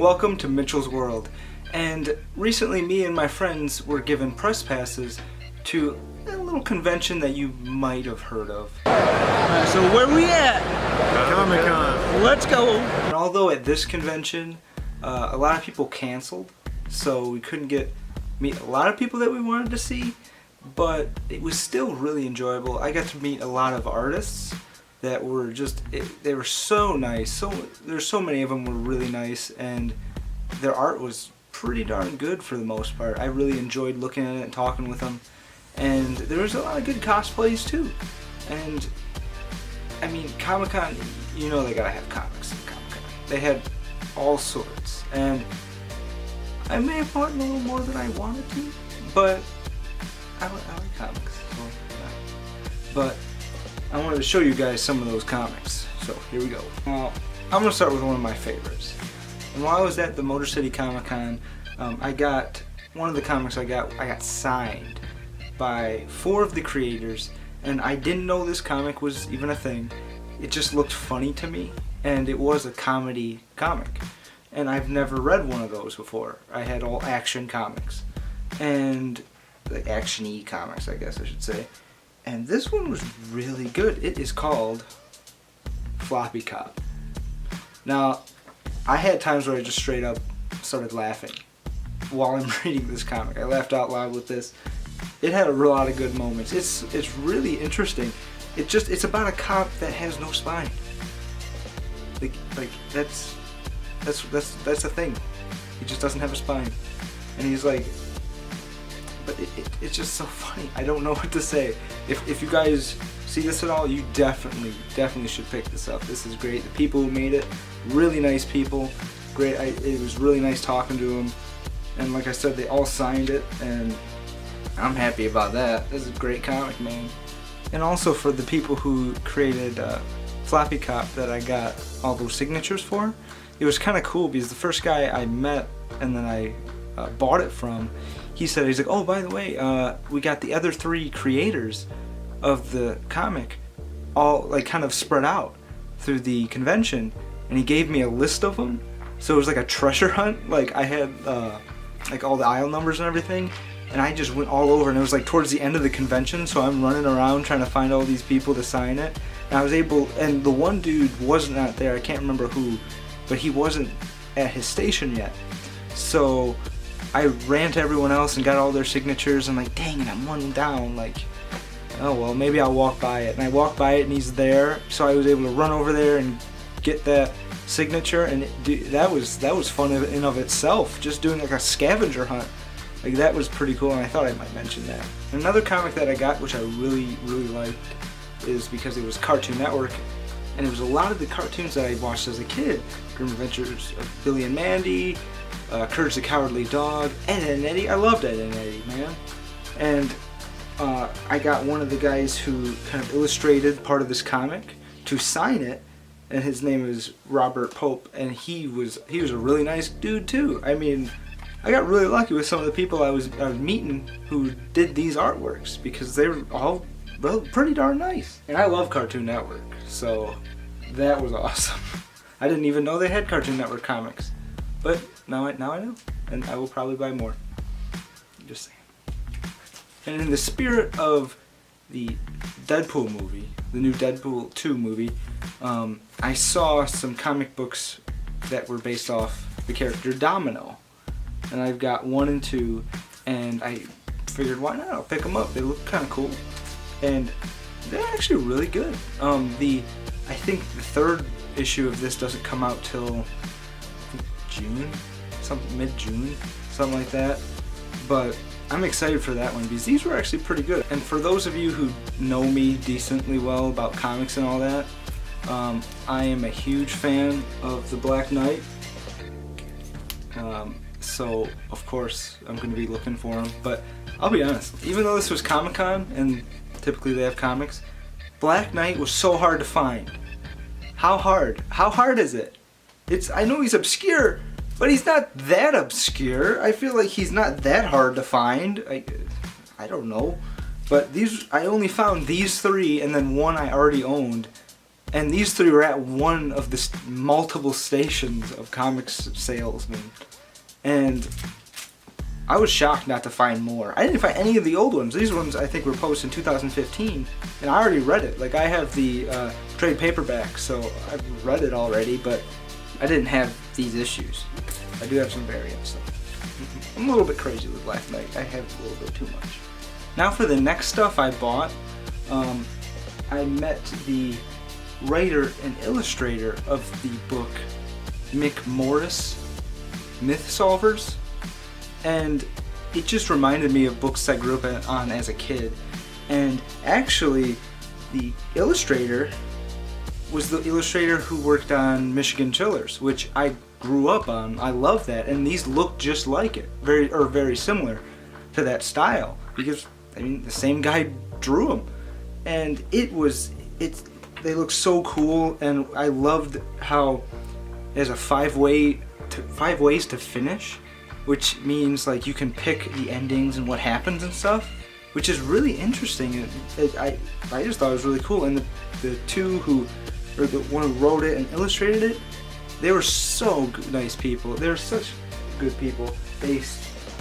welcome to Mitchell's World. And recently me and my friends were given press passes to a little convention that you might have heard of. Alright, so where we at? Comic-Con. Let's go. And although at this convention a lot of people canceled, so we couldn't meet a lot of people that we wanted to see, but it was still really enjoyable. I got to meet a lot of artists that were they were so nice. There's so many of them were really nice, and their art was pretty darn good for the most part. I really enjoyed looking at it and talking with them, and there was a lot of good cosplays too. And I mean, Comic-Con, you know they gotta have comics at Comic-Con. They had all sorts, and I may have bought a little more than I wanted to, but I like comics, so yeah. But I wanted to show you guys some of those comics, so here we go. Now, I'm going to start with one of my favorites. And while I was at the Motor City Comic Con, I got one of the comics I got signed by 4 of the creators, and I didn't know this comic was even a thing. It just looked funny to me, and it was a comedy comic. And I've never read one of those before. I had all action comics, and like action-y comics, I guess I should say. And this one was really good. It is called Floppy Cop. Now, I had times where I just straight up started laughing while I'm reading this comic. I laughed out loud with this. It had a lot of good moments. It's really interesting. It's about a cop that has no spine. Like that's a thing. He just doesn't have a spine, and he's like. But it's just so funny. I don't know what to say. If you guys see this at all, you definitely should pick this up. This is great. The people who made it, really nice people. Great. It was really nice talking to them. And like I said, they all signed it, and I'm happy about that. This is a great comic, man. And also for the people who created Floppy Cop that I got all those signatures for, it was kind of cool because the first guy I met and then I bought it from, he's like, oh, by the way, we got the other 3 creators of the comic all like kind of spread out through the convention, and he gave me a list of them. So it was like a treasure hunt. Like I had like all the aisle numbers and everything, and I just went all over, and it was like towards the end of the convention, so I'm running around trying to find all these people to sign it. And I was able, and the one dude was not there, I can't remember who, but he wasn't at his station yet. So I ran to everyone else and got all their signatures, and like, dang it, I'm one down. Like, oh well, maybe I'll walk by it. And I walked by it, and he's there, so I was able to run over there and get that signature, and that was fun in and of itself. Just doing like a scavenger hunt, like that was pretty cool, and I thought I might mention that. Another comic that I got, which I really liked, is because it was Cartoon Network, and it was a lot of the cartoons that I watched as a kid. Grim Adventures of Billy and Mandy, Courage the Cowardly Dog, Ed, and Eddie. I loved Ed and Eddie, man. And I got one of the guys who kind of illustrated part of this comic to sign it, and his name is Robert Pope, and he was a really nice dude too. I mean, I got really lucky with some of the people I was meeting who did these artworks, because they were all pretty darn nice. And I love Cartoon Network, so that was awesome. I didn't even know they had Cartoon Network comics. But now I know, and I will probably buy more. Just saying. And in the spirit of the Deadpool movie, the new Deadpool 2 movie, I saw some comic books that were based off the character Domino. And I've got 1 and 2, and I figured, why not? I'll pick them up. They look kind of cool. And they're actually really good. I think the 3rd issue of this doesn't come out till June, mid-June, something like that. But I'm excited for that one because these were actually pretty good. And for those of you who know me decently well about comics and all that, I am a huge fan of the Black Knight. So of course I'm going to be looking for them. But I'll be honest, even though this was Comic-Con and typically they have comics, Black Knight was so hard to find. How hard? How hard is it? I know he's obscure, but he's not that obscure. I feel like he's not that hard to find. I don't know. But I only found these 3, and then 1 I already owned, And these three were at one of the multiple stations of comics salesmen. And I was shocked not to find more. I didn't find any of the old ones. These ones I think were posted in 2015, and I already read it. Like, I have the trade paperback, so I've read it already, but I didn't have these issues. I do have some variants, though. I'm a little bit crazy with Black Knight. I have a little bit too much. Now for the next stuff I bought, I met the writer and illustrator of the book, Mick Morris, Myth Solvers. And it just reminded me of books I grew up on as a kid. And actually, the illustrator was the illustrator who worked on Michigan Chillers, which I grew up on. I love that, and these look just like it, very similar to that style, because I mean the same guy drew them, and they look so cool. And I loved how there's a five ways to finish, which means like you can pick the endings and what happens and stuff, which is really interesting. I just thought it was really cool. And the two who, or the one who wrote it and illustrated it, they were so nice people. They were such good people. I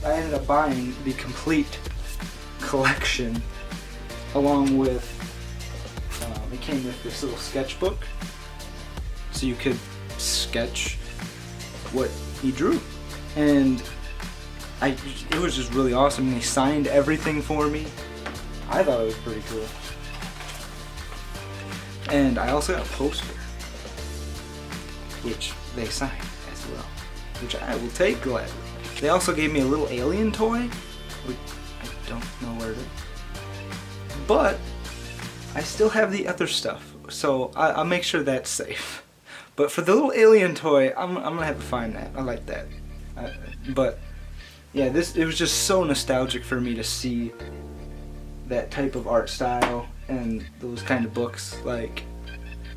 ended up buying the complete collection along with, it came with this little sketchbook, so you could sketch what he drew. And it was just really awesome. They signed everything for me. I thought it was pretty cool. And I also got a poster, which they signed as well, which I will take gladly. They also gave me a little alien toy, which I don't know where it is. But I still have the other stuff, so I'll make sure that's safe. But for the little alien toy, I'm gonna have to find that. I like that. But yeah, it was just so nostalgic for me to see that type of art style and those kind of books. Like,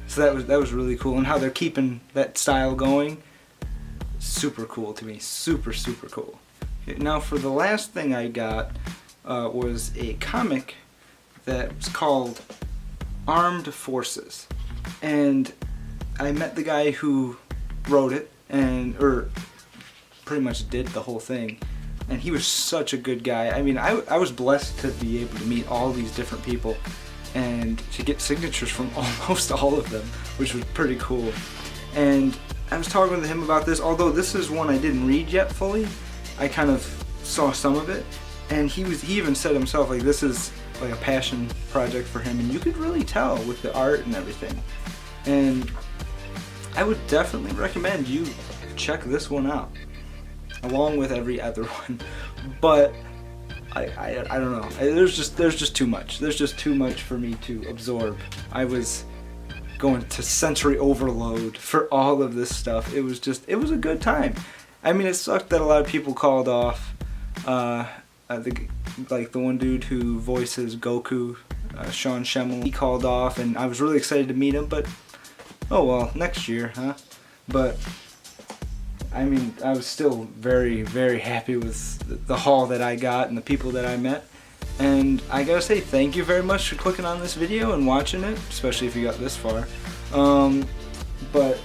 so that was really cool, and how they're keeping that style going. Super cool to me. Super cool. Okay, now for the last thing I got was a comic that was called Armed Forces, and I met the guy who wrote it, or pretty much did the whole thing, and he was such a good guy. I mean, I was blessed to be able to meet all these different people and to get signatures from almost all of them, which was pretty cool. And I was talking with him about this, although this is one I didn't read yet fully. I kind of saw some of it, and he even said himself, like, this is like a passion project for him, and you could really tell with the art and everything. And I would definitely recommend you check this one out, along with every other one. But I don't know. There's just too much. There's just too much for me to absorb. I was going to sensory overload for all of this stuff. It was a good time. I mean, it sucked that a lot of people called off. Like the one dude who voices Goku, Sean Schemmel, he called off, and I was really excited to meet him, but oh well, next year, huh? But I mean, I was still very happy with the haul that I got and the people that I met. And I gotta say thank you very much for clicking on this video and watching it, especially if you got this far. But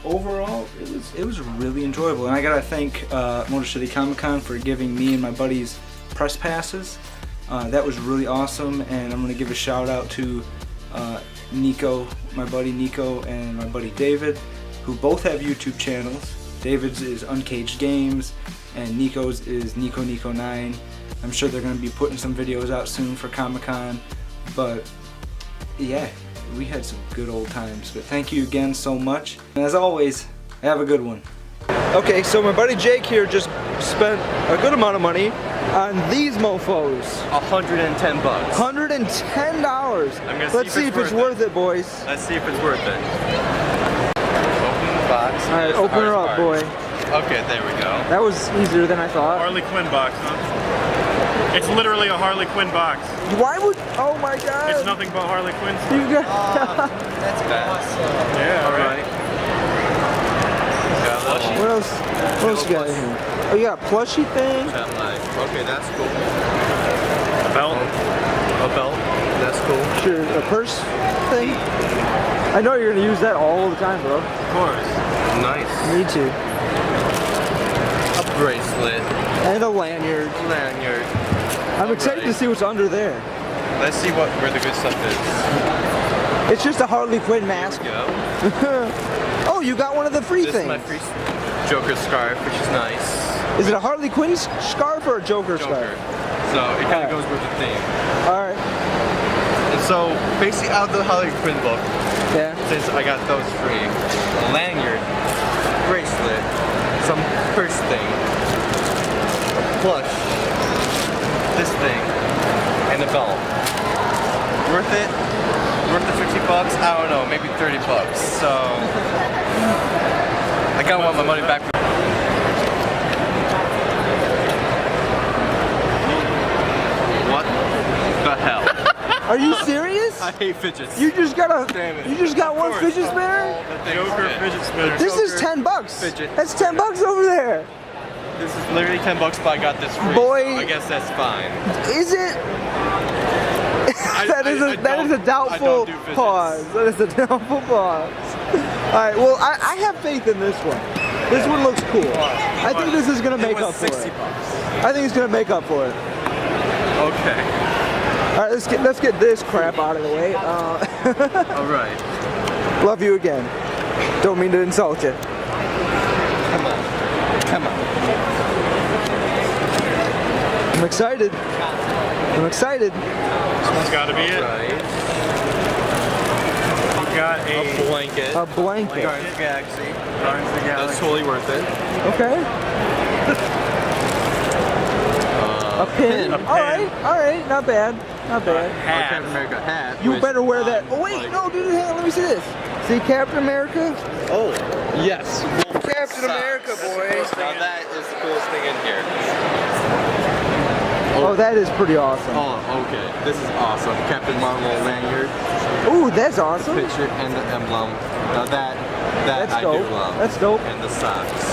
overall, it was really enjoyable, and I gotta thank Motor City Comic Con for giving me and my buddies press passes. That was really awesome, and I'm gonna give a shout out to Nico, my buddy Nico, and my buddy David, who both have YouTube channels. David's is Uncaged Games, and Nico's is Nico9. I'm sure they're going to be putting some videos out soon for Comic-Con, but yeah, we had some good old times. But thank you again so much, and as always, have a good one. Okay, so my buddy Jake here just spent a good amount of money on these mofos. $110. $110. Let's see if it's worth it, boys. Let's see if it's worth it. Open the box. All right, open her up, boy. Okay, there we go. That was easier than I thought. Harley Quinn box, huh? It's literally a Harley Quinn box. Why would? Oh my God! It's nothing but Harley Quinn. You got. That's bad. Yeah, right. What else? What else you got in here? Oh, you got a plushie thing. Okay, that's cool. A belt. A belt. That's cool. Sure, a purse thing. I know you're gonna use that all the time, bro. Of course. Nice. Me too. A bracelet. And a lanyard. Lanyard. I'm excited to see what's under there. Let's see where the good stuff is. It's just a Harley Quinn mask. Here we go. Oh, you got one of the free This is things. my free Joker scarf, which is nice. Is it a Harley Quinn scarf or a Joker Joker. scarf? So it kind Alright. of goes with the theme. All right. And so basically out of the Harley Quinn book, Yeah. since I got those free, a lanyard, bracelet, some purse thing, a plush, this thing, and a belt. Worth it? Worth the 50 bucks? I don't know, maybe 30 bucks. So I kinda want my money back. What the hell? Are you serious? I hate fidgets. You just got a. Damn it. You just got one course. fidget spinner. Joker fidget spinner. This is Joker, 10 bucks. fidget. That's 10 bucks over there. This is literally 10 bucks, but I got this free. Boy. So I guess that's fine. Is it? That is a I doubtful don't do fidgets. pause. That is a doubtful pause. All right. Well, I have faith in this one. This one looks cool. I think this is gonna make It up was for 60 it. bucks. I think it's gonna make up for it. Okay. All right. Let's get this crap out of the way. All right. Love you again. Don't mean to insult you. Come on. Come on. I'm excited. I'm excited. This one's got to be it. Right. We got A a blanket. A blanket. Guardians of the Galaxy. Guardians of the That's Galaxy. totally worth it. Okay. A pin. A pin. All right. Not bad. Not bad. Captain America hat. You which better wear that. I'm Oh wait, like- no, dude, hang on. Let me see this. See Captain America? Oh, yes. Captain America, boy. Now that is the coolest thing in here. Oh, that is pretty awesome. Oh, okay. This is awesome. Captain Marvel lanyard, Ooh, that's awesome. picture, and the emblem. Now that That's I dope. do love. That's dope. And the socks.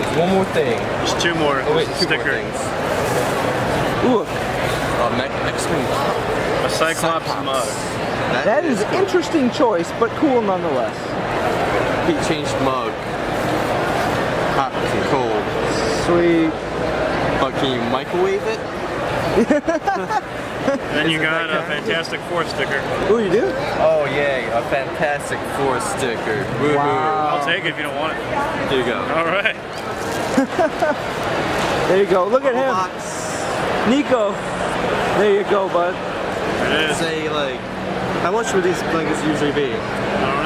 There's one more thing. There's two more. Oh wait, There's a two more sticker. things. Ooh, X-Men. A Cyclops mug. that is interesting choice, but cool nonetheless. Heat changed mug. Hot and cold. Sweet. But can you microwave it? And then you got a Fantastic Four sticker. Ooh, you do? Oh yay, a Fantastic Four sticker. Woohoo. Wow. I'll take it if you don't want it. Here you go. All right. There you go. Look at him. Box. Nico. There you go, bud. It is. Say like, how much would these blankets usually be? I don't